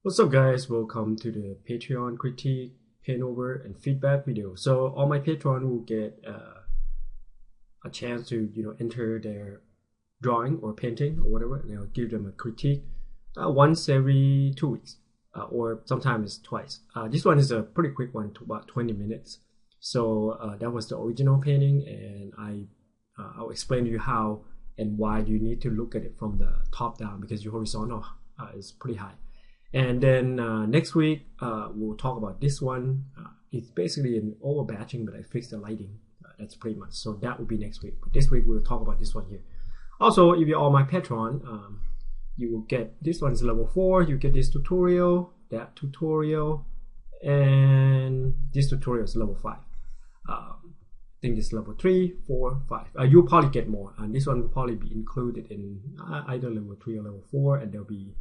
What's up, guys? Welcome to the Patreon critique, paint over, and feedback video. So all my Patreon will get a chance to enter their drawing or painting or whatever, and I'll give them a critique once every 2 weeks, or sometimes twice. This one is a pretty quick one, to about 20 minutes. So that was the original painting, and I'll explain to you how and why you need to look at it from the top down because your horizontal is pretty high. And then next week, we'll talk about this one. It's basically an overbatching, but I fixed the lighting. That's pretty much. So that will be next week. But this week, we'll talk about this one here. Also, if you're on my Patreon, you will get, this one is level 4. You get this tutorial, that tutorial, and this tutorial is level 5. I think it's level 3, 4, 5. You'll probably get more. And this one will probably be included in either level 3 or level 4, and there'll be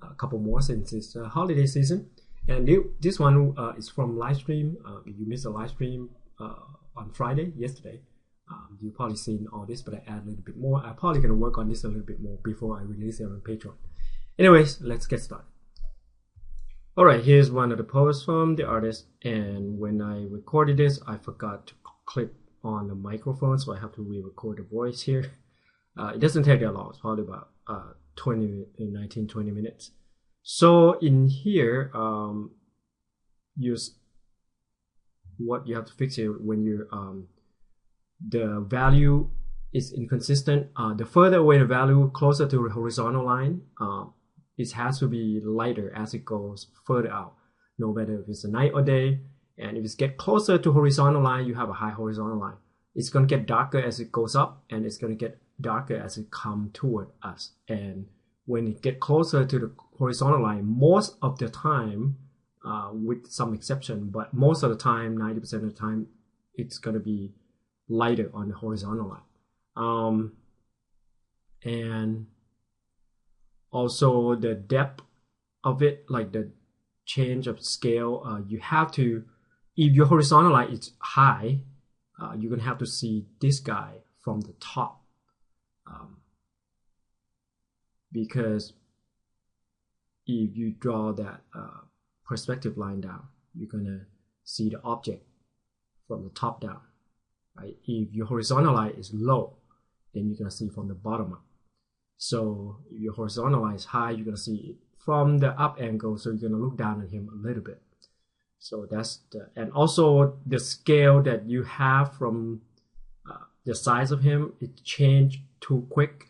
a couple more since it's holiday season. And this one is from live stream. If you missed a live stream on Friday, yesterday, you've probably seen all this, but I add a little bit more. I'm probably going to work on this a little bit more before I release it on Patreon. Anyways, let's get started. Alright, here's one of the posts from the artist, and when I recorded this, I forgot to click on the microphone, so I have to re-record the voice here. It doesn't take that long. It's probably about 19, 20 minutes. So in here, use what you have to fix here when you're the value is inconsistent. The further away the value, closer to the horizontal line, it has to be lighter as it goes further out, no matter if it's a night or day. And if it gets closer to horizontal line, you have a high horizontal line. It's going to get darker as it goes up, and it's going to get darker as it comes toward us. And when it get closer to the horizontal line, most of the time, with some exception, but most of the time, 90% of the time, it's going to be lighter on the horizontal line. And also the depth of it, like the change of scale, you have to, if your horizontal line is high, you're going to have to see this guy from the top. Because if you draw that perspective line down, you're going to see the object from the top down, right? If your horizontal line is low, then you're going to see from the bottom up. So if your horizontal line is high, you're going to see it from the up angle, so you're going to look down at him a little bit. So that's the, and also the scale that you have from the size of him, it changed too quick.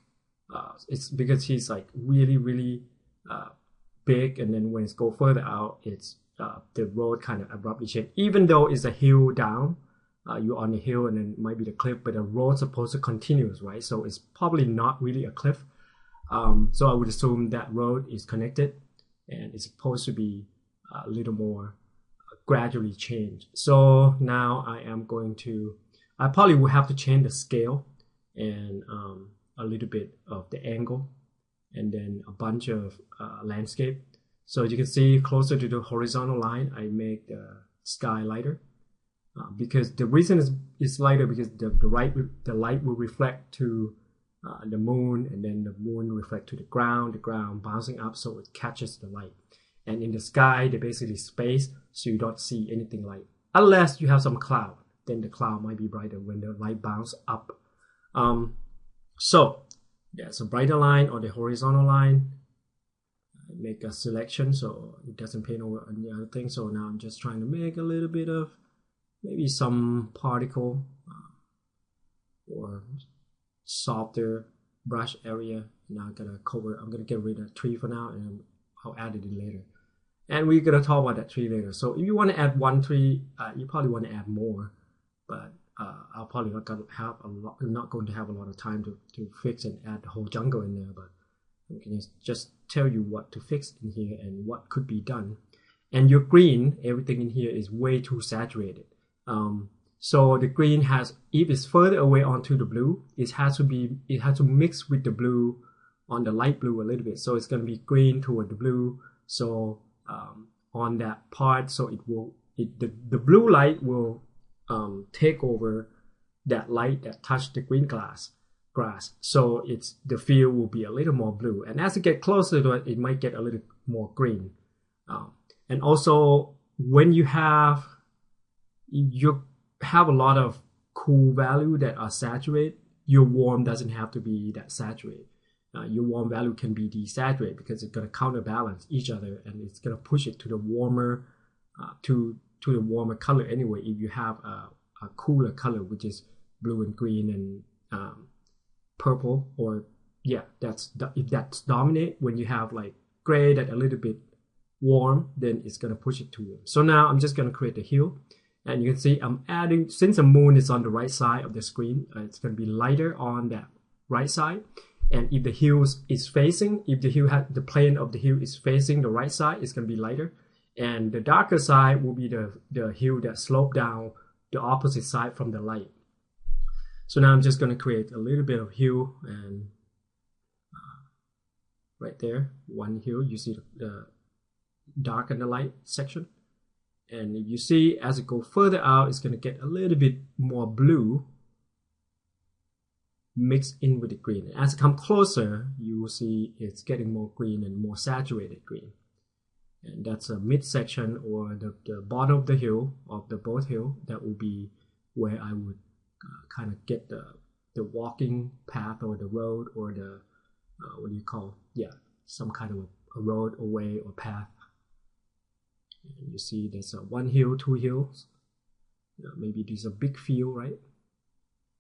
It's because he's like really big, and then when it go further out, it's the road kind of abruptly change. Even though it's a hill down, you're on the hill and then it might be the cliff, but the road's supposed to continue, right? So it's probably not really a cliff. So I would assume that road is connected and it's supposed to be a little more gradually changed. So now I probably will have to change the scale and a little bit of the angle, and then a bunch of landscape. So as you can see, closer to the horizontal line, I make the sky lighter. Because the reason it's lighter because the light will reflect to the moon, and then the moon reflect to the ground bouncing up, so it catches the light. And in the sky, they basically space, so you don't see anything light. Unless you have some cloud, then the cloud might be brighter when the light bounce up. So there's a brighter line on the horizontal line. I make a selection so it doesn't paint over any other thing. So now I'm just trying to make a little bit of maybe some particle or softer brush area. Now I'm gonna get rid of the tree for now, and I'll add it in later. And we're gonna talk about that tree later. So if you want to add one tree, you probably want to add more, but I'll probably not going to have a lot. I'm not going to have a lot of time to fix and add the whole jungle in there. But I can just tell you what to fix in here and what could be done. And your green, everything in here is way too saturated. So the green has, if it's further away onto the blue, it has to mix with the blue on the light blue a little bit. So it's going to be green toward the blue. So on that part, so the blue light will take over that light that touched the green grass. So the field will be a little more blue. And as it gets closer to it, it might get a little more green. And also when you have a lot of cool value that are saturated, your warm doesn't have to be that saturated. Your warm value can be desaturated because it's going to counterbalance each other, and it's going to push it to the warmer to the warmer color anyway. If you have a cooler color, which is blue and green and purple, or yeah, if that's dominate. When you have like gray that a little bit warm, then it's going to push it to warm. So now I'm just going to create a hue, and you can see I'm adding, since the moon is on the right side of the screen, it's going to be lighter on that right side. And if the hue is facing, if the hue the plane of the hue is facing the right side, it's going to be lighter, and the darker side will be the hue that slope down the opposite side from the light. So now I'm just going to create a little bit of hue, and right there, one hue. You see the dark and the light section, and if you see as it goes further out, it's going to get a little bit more blue mixed in with the green. As it comes closer, you will see it's getting more green and more saturated green. And that's a midsection, or the bottom of the hill, of the both hill. That will be where I would kind of get the walking path, or the road, or the what do you call, yeah, some kind of a road or way or path. And you see there's a one hill, two hills. Maybe there's a big field, right?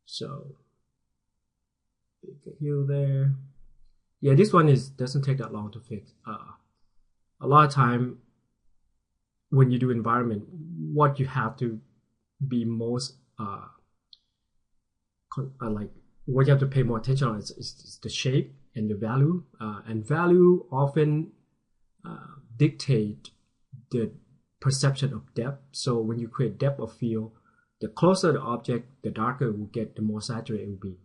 So big hill there. Yeah, this one doesn't take that long to fix. A lot of time when you do environment, what you have to be most like what you have to pay more attention on is the shape and the value, and value often dictate the perception of depth. So when you create depth of field, the closer the object, the darker it will get, the more saturated it will be.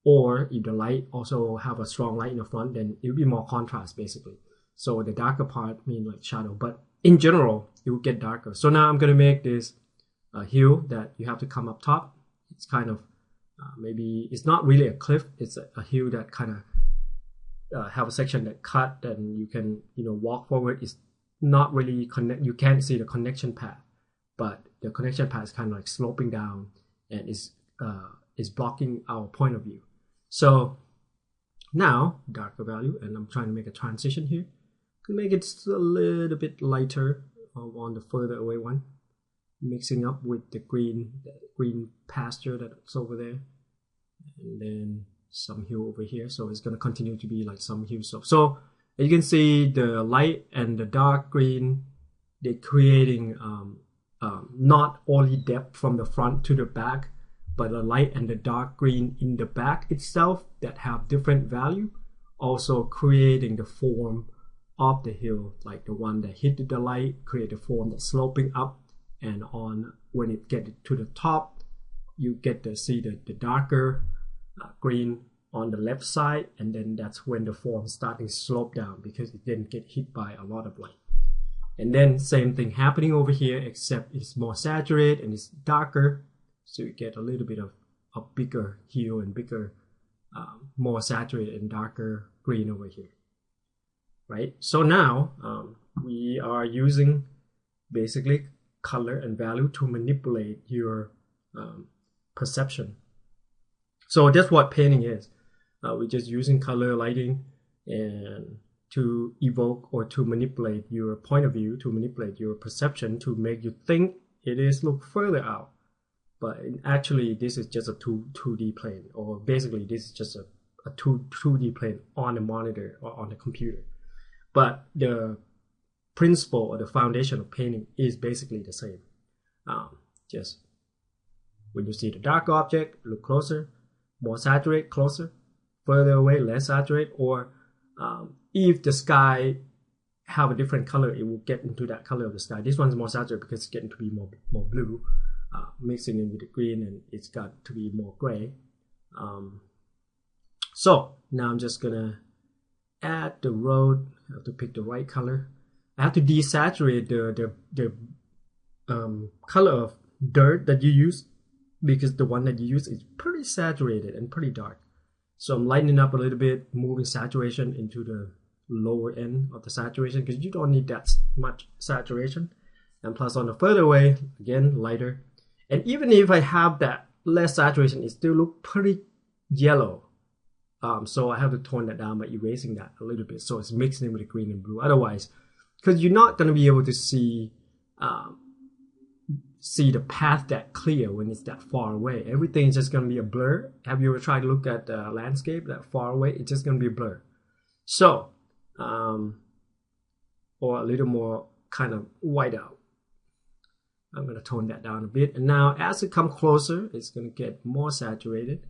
Or if the light also have a strong light in the front, then it will be more contrast basically. So the darker part mean like shadow, but in general it will get darker. So now I'm going to make this hill that you have to come up top. It's kind of maybe it's not really a cliff. It's a hill that kind of have a section that cut, and you can walk forward. It's not really connect. You can't see the connection path, but the connection path is kind of like sloping down, and is blocking our point of view. So now darker value, and I'm trying to make a transition here. Can make it a little bit lighter on the further away one, mixing up with the green pasture that's over there, and then some hue over here. So it's going to continue to be like some hue. So you can see the light and the dark green, they're creating not only depth from the front to the back, but the light and the dark green in the back itself that have different value, also creating the form of the hill, like the one that hit the light, create a form that's sloping up, and on when it gets to the top, you get to see the darker green on the left side, and then that's when the form starting to slope down because it didn't get hit by a lot of light. And then same thing happening over here, except it's more saturated and it's darker, so you get a little bit of a bigger hue and bigger, more saturated and darker green over here, right? So now we are using basically color and value to manipulate your perception. So that's what painting is. We're just using color, lighting, and to evoke or to manipulate your point of view, to manipulate your perception, to make you think it is look further out. But actually, this is just a 2D plane, or basically this is just a 2D plane on the monitor or on the computer. But the principle or the foundation of painting is basically the same. Just when you see the dark object, look closer, more saturated, closer, further away, less saturated, or if the sky have a different color, it will get into that color of the sky. This one's more saturated because it's getting to be more blue, mixing in with the green, and it's got to be more gray. So now I'm just gonna add the road. I have to pick the right color. I have to desaturate the color of dirt that you use, because the one that you use is pretty saturated and pretty dark. So I'm lightening up a little bit, moving saturation into the lower end of the saturation because you don't need that much saturation. And plus on the further away, again, lighter. And even if I have that less saturation, it still look pretty yellow. So I have to tone that down by erasing that a little bit. So it's mixing with the green and blue. Otherwise, because you're not going to be able to see the path that clear when it's that far away. Everything is just going to be a blur. Have you ever tried to look at the landscape that far away? It's just going to be a blur. So, or a little more kind of white out. I'm going to tone that down a bit. And now as it comes closer, it's going to get more saturated.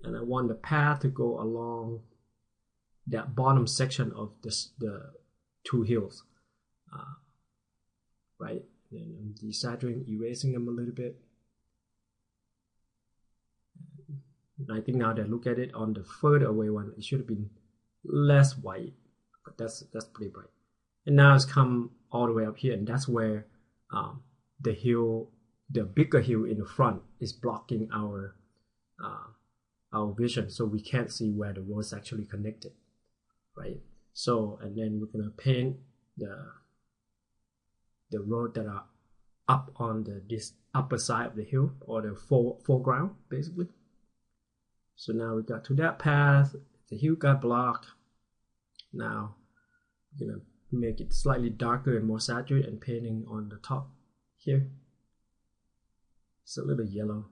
And I want the path to go along that bottom section of the two hills. Right? And I'm desaturating, erasing them a little bit. And I think now that I look at it on the further away one, it should have been less white. But that's pretty bright. And now it's come all the way up here, and that's where the hill, the bigger hill in the front, is blocking our vision, so we can't see where the roads actually connected, right? So, and then we're gonna paint the road that are up on this upper side of the hill, or the foreground, basically. So now we got to that path. The hill got blocked. Now we're gonna make it slightly darker and more saturated, and painting on the top here. It's a little yellow.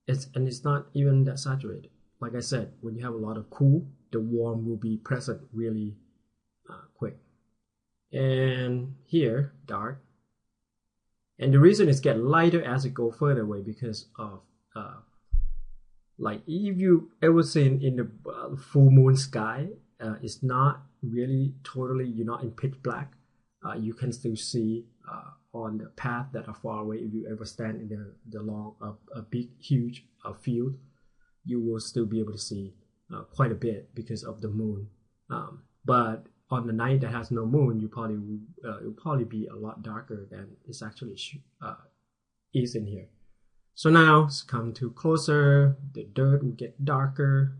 And it's not even that saturated. Like I said, when you have a lot of cool, the warm will be present really quick. And here, dark. And the reason it's get lighter as it go further away because of like if you ever seen in the full moon sky, it's not really totally, you're not in pitch black. You can still see on the path that are far away. If you ever stand in the long a big huge field, you will still be able to see quite a bit because of the moon. But on the night that has no moon, it will probably be a lot darker than it's actually is in here. So now it's come to closer. The dirt will get darker,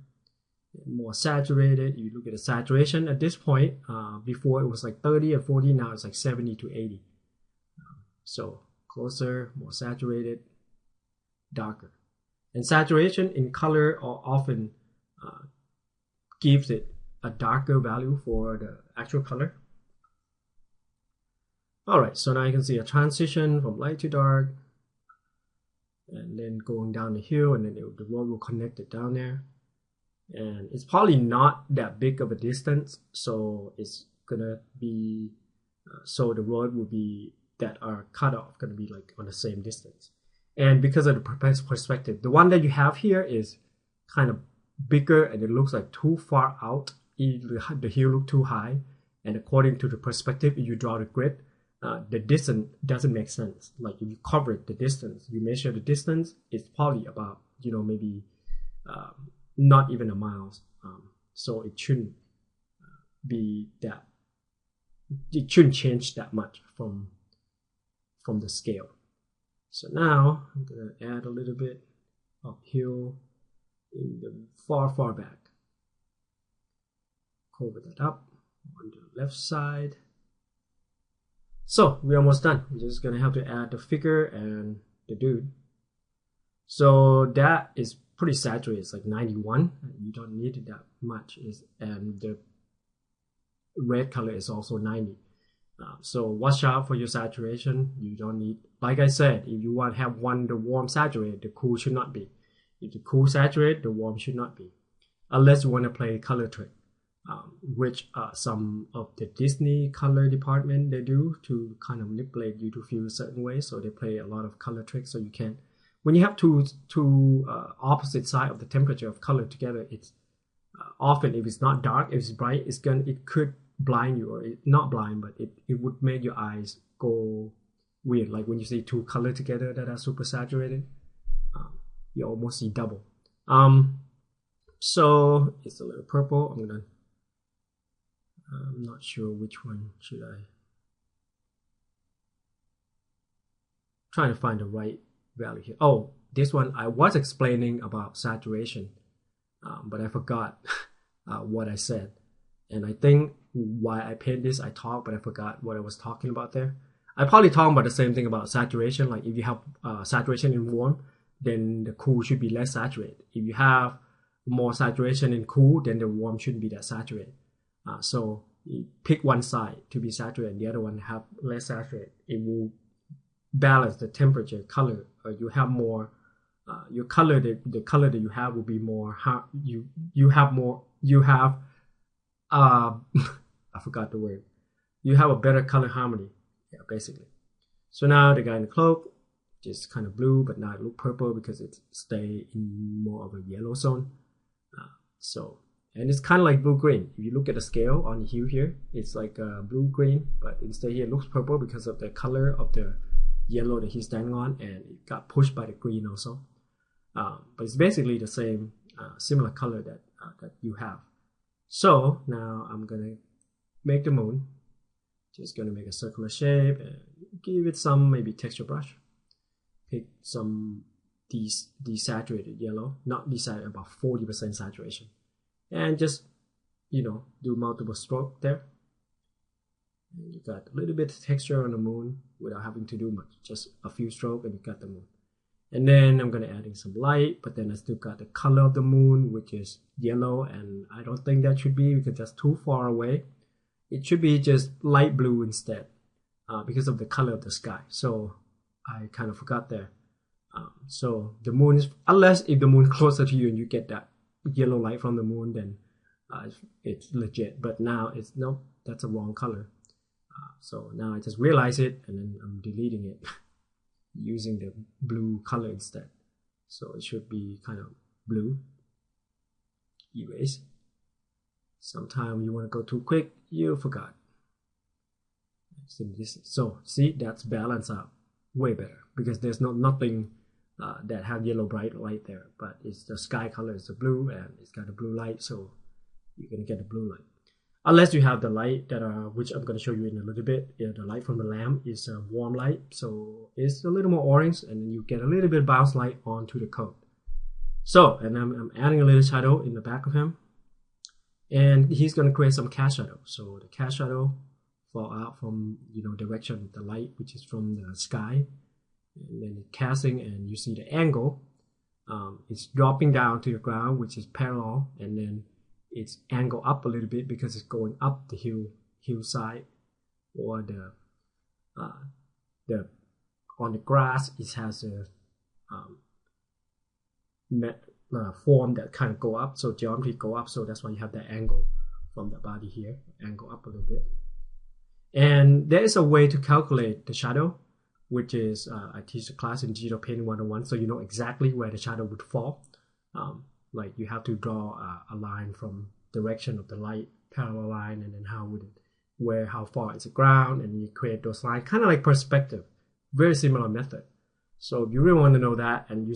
more saturated. You look at the saturation at this point. Before it was like 30 or 40. Now it's like 70 to 80. So closer, more saturated, darker. And saturation in color often gives it a darker value for the actual color. Alright, so now you can see a transition from light to dark, and then going down the hill, and then the road will connect it down there. And it's probably not that big of a distance, so it's gonna be so the road will be that are cut off gonna be like on the same distance. And because of the perspective, the one that you have here is kind of bigger, and it looks like too far out. The hill look too high, and according to the perspective, if you draw the grid, the distance doesn't make sense. Like if you cover the distance, you measure the distance, it's probably about maybe not even a mile. So it shouldn't be that. It shouldn't change that much from the scale. So now I'm gonna add a little bit uphill in the far back. Cover that up on the left side. So we're almost done. We're just gonna have to add the figure and the dude. So that is pretty saturated. It's like 91. You don't need it that much. And the red color is also 90. So watch out for your saturation. You don't need, like I said, if you want to have the warm saturated, the cool should not be. If the cool saturated, the warm should not be. Unless you want to play color trick, which some of the Disney color department, they do to kind of manipulate you to feel a certain way. So they play a lot of color tricks. So you can, when you have two opposite side of the temperature of color together, it's often, if it's not dark, if it's bright, it could blind you, or not blind, but it would make your eyes go weird. Like when you see two colors together that are super saturated, you almost see double. So it's a little purple. I'm not sure which one should I. Trying to find the right value here. Oh, this one I was explaining about saturation, but I forgot what I said. And I think why I paint this. I talked, but I forgot what I was talking about there. I probably talking about the same thing about saturation. Like if you have saturation in warm, then the cool should be less saturated. If you have more saturation in cool, then the warm shouldn't be that saturated. So you pick one side to be saturated, and the other one have less saturated. It will balance the temperature, color. You have more. Your color, the color that you have will be more. You have. I forgot the word. You have a better color harmony. Yeah, basically. So now the guy in the cloak, just kind of blue, but now it look purple because it stay in more of a yellow zone. And it's kind of like blue-green. If you look at the scale on the hue here, it's like blue-green, but instead here it looks purple because of the color of the yellow that he's standing on, and it got pushed by the green also. But it's basically the same, similar color that you have. So now I'm gonna make the moon. Just gonna make a circular shape and give it some maybe texture brush. Pick some desaturated yellow, not desaturated, about 40% saturation, and just do multiple stroke there. And you got a little bit of texture on the moon without having to do much, just a few strokes and you got the moon. And then I'm gonna add in some light, but then I still got the color of the moon, which is yellow, and I don't think that should be because that's too far away. It should be just light blue instead, because of the color of the sky. So I kind of forgot there. So the moon is, unless if the moon closer to you and you get that yellow light from the moon, then it's legit. But now it's nope, that's a wrong color. So now I just realize it, and then I'm deleting it using the blue color instead. So it should be kind of blue. Erase. Sometimes you want to go too quick, you forgot. So see, that's balanced out way better because there's nothing that have yellow bright light there, but it's the sky color is the blue and it's got a blue light, so you're gonna get the blue light. Unless you have the light that which I'm gonna show you in a little bit. The light from the lamp is a warm light, so it's a little more orange, and then you get a little bit of bounce light onto the coat. So, and I'm adding a little shadow in the back of him. And he's going to create some cast shadow. So the cast shadow fall out from direction of the light, which is from the sky, and then it's casting, and you see the angle. It's dropping down to the ground, which is parallel, and then it's angled up a little bit because it's going up the hillside, or the on the grass it has a form that kind of go up, so geometry go up, so that's why you have that angle from the body here, angle up a little bit. And there is a way to calculate the shadow, which is I teach a class in Digital Painting 101, so you know exactly where the shadow would fall. Like you have to draw a line from direction of the light, parallel line, and then how far is the ground, and you create those lines, kind of like perspective. Very similar method. So if you really want to know that, and you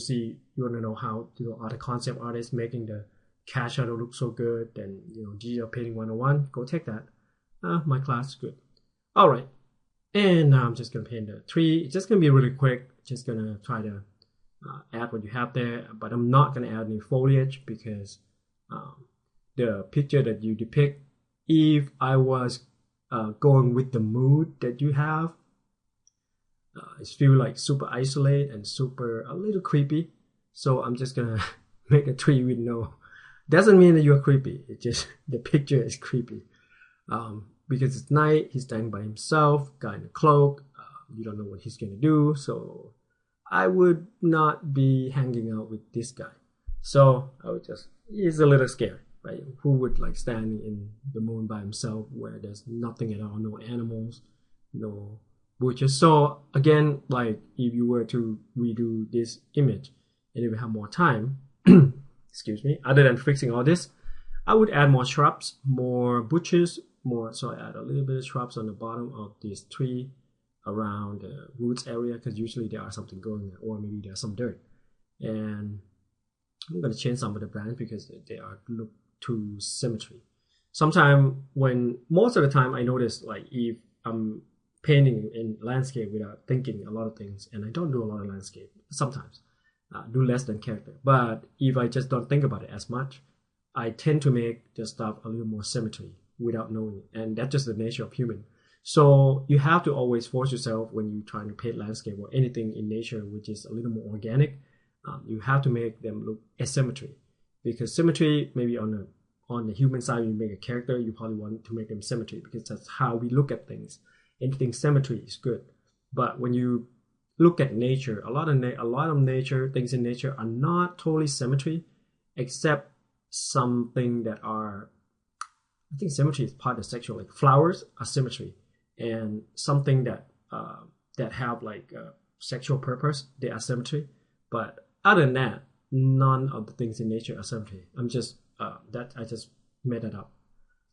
want to know how other concept artists making the cast shadow look so good, then Digital Painting 101, go take that. My class is good. All right, and now I'm just gonna paint the tree. It's just gonna be really quick. Just gonna try to add what you have there, but I'm not gonna add any foliage because the picture that you depict, if I was going with the mood that you have, it feels like super isolated and a little creepy. So I'm just gonna make a tree with no. Doesn't mean that you're creepy. It just the picture is creepy. Because it's night, he's standing by himself, guy in a cloak. You don't know what he's gonna do, so I would not be hanging out with this guy. So I would he's a little scary, right? Who would like stand in the moon by himself where there's nothing at all, no animals, no bushes. So again, like if you were to redo this image and if you have more time, excuse me, other than fixing all this, I would add more shrubs, more bushes, so I add a little bit of shrubs on the bottom of this tree around the roots area, because usually there are something going there, or maybe there's some dirt. And I'm going to change some of the branch because they are look too symmetry. Sometimes most of the time I notice, like if I'm painting in landscape without thinking a lot of things, and I don't do a lot of landscape sometimes, do less than character. But if I just don't think about it as much, I tend to make the stuff a little more symmetry. without knowing it, and that's just the nature of human. So you have to always force yourself when you're trying to paint landscape or anything in nature which is a little more organic. You have to make them look asymmetry, because symmetry, maybe on the human side, you make a character, you probably want to make them symmetry because that's how we look at things. Anything symmetry is good. But when you look at nature, a lot of nature, things in nature are not totally symmetry, except something that are, I think symmetry is part of sexual, like flowers are symmetry, and something that have like sexual purpose, they are symmetry. But other than that, none of the things in nature are symmetry. I'm just I just made that up.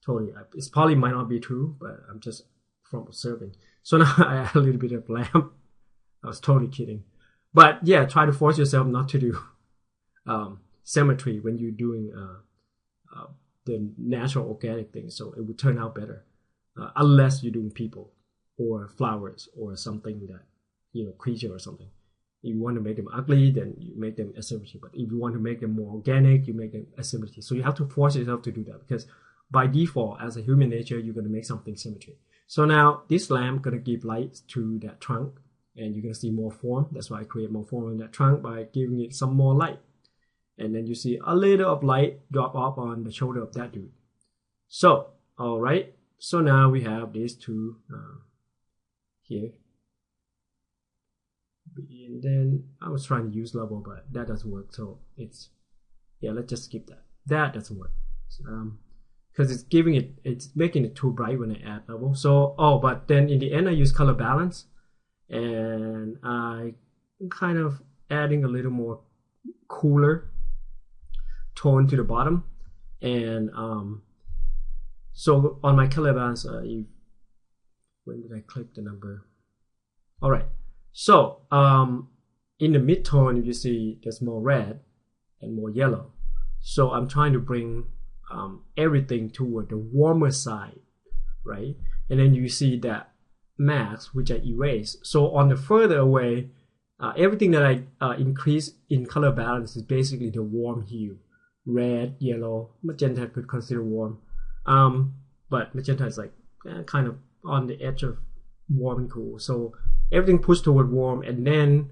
Totally, it's probably might not be true, but I'm just from observing. So now I add a little bit of lamp. I was totally kidding, but yeah, try to force yourself not to do symmetry when you're doing the natural organic things, so it would turn out better. Unless you're doing people or flowers or something that, creature or something. If you want to make them ugly, then you make them asymmetry. But if you want to make them more organic, you make them asymmetry. So you have to force yourself to do that, because by default, as a human nature, you're going to make something symmetry. So now this lamp going to give light to that trunk, and you're going to see more form. That's why I create more form in that trunk by giving it some more light. And then you see a little of light drop off on the shoulder of that dude. So, all right. So now we have these two here. And then I was trying to use level, but that doesn't work. So let's just skip that. That doesn't work. Because it's making it too bright when I add level. So, but then in the end I use color balance, and I kind of adding a little more cooler tone to the bottom. And so on my color balance, when did I click the number? All right. So in the mid-tone, you see there's more red and more yellow. So I'm trying to bring everything toward the warmer side, right? And then you see that mask, which I erase. So on the further away, everything that I increase in color balance is basically the warm hue. Red, yellow, magenta could consider warm. But magenta is like kind of on the edge of warm and cool. So everything pushed toward warm, and then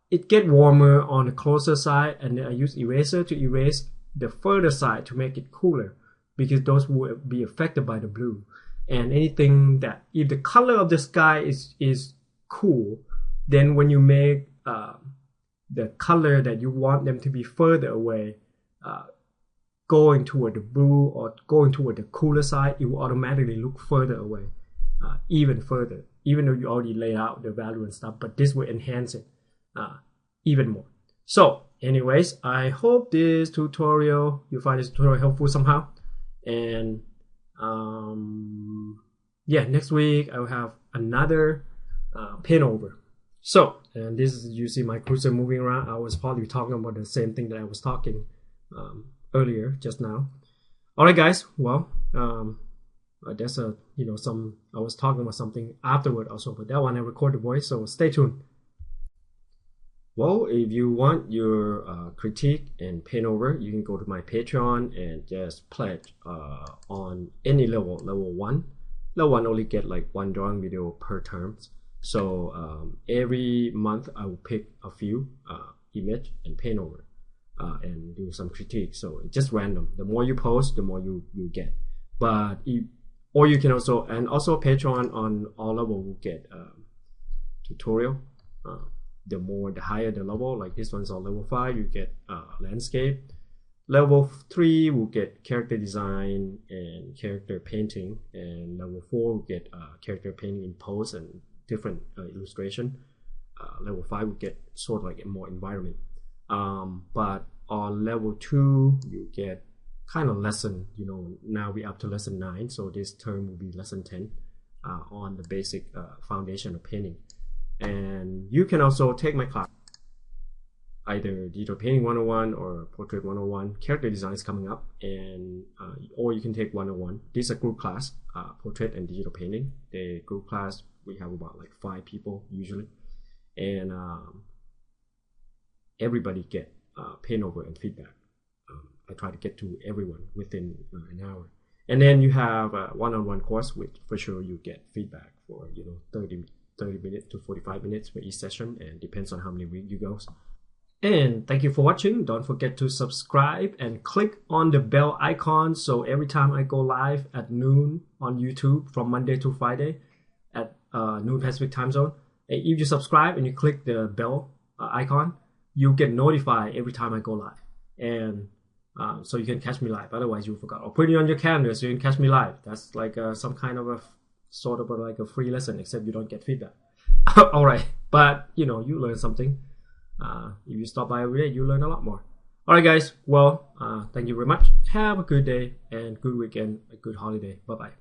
it get warmer on the closer side, and then I use eraser to erase the further side to make it cooler, because those will be affected by the blue. And anything that, if the color of the sky is cool, then when you make the color that you want them to be further away, going toward the blue or going toward the cooler side, it will automatically look further away, even further, even though you already laid out the value and stuff, but this will enhance it even more. So anyways, I hope you find this tutorial helpful somehow. And yeah, next week I will have another paint over. So, and this is, you see my cursor moving around. I was probably talking about the same thing that I was talking earlier just now. All right, guys. Well, that's I was talking about something afterward also, but that one I record the voice, so stay tuned. Well, if you want your critique and paint over, you can go to my Patreon and just pledge on any level. Level 1 only get like one drawing video per term. So every month I will pick a few image and paint over and do some critique. So it's just random. The more you post, the more you get. But or you can also, and also Patreon on all level will get tutorial. The higher the level, like this one's on level 5, you get landscape. Level 3 will get character design and character painting, and level 4 will get character painting in pose and different illustration. Level 5 will get sort of like a more environment. But on level 2 you get kind of lesson, now we're up to lesson 9, so this term will be lesson 10 on the basic foundation of painting. And you can also take my class, either Digital Painting 101 or Portrait 101. Character design is coming up, and or you can take 101. This is a group class, Portrait and Digital Painting. The group class, we have about like 5 people usually, and everybody get paint over and feedback. I try to get to everyone within an hour. And then you have a one-on-one course, which for sure you get feedback for 30 minutes to 45 minutes for each session, and depends on how many weeks you go. And thank you for watching. Don't forget to subscribe and click on the bell icon, so every time I go live at noon on YouTube from Monday to Friday at noon Pacific time zone, if you subscribe and you click the bell icon, you get notified every time I go live. And so you can catch me live. Otherwise you forgot. Or put it on your calendar so you can catch me live. That's like some kind of a sort of like a free lesson, except you don't get feedback. All right, but you learn something. If you stop by every day, you learn a lot more. All right, guys. Well, thank you very much. Have a good day and good weekend, a good holiday. Bye bye.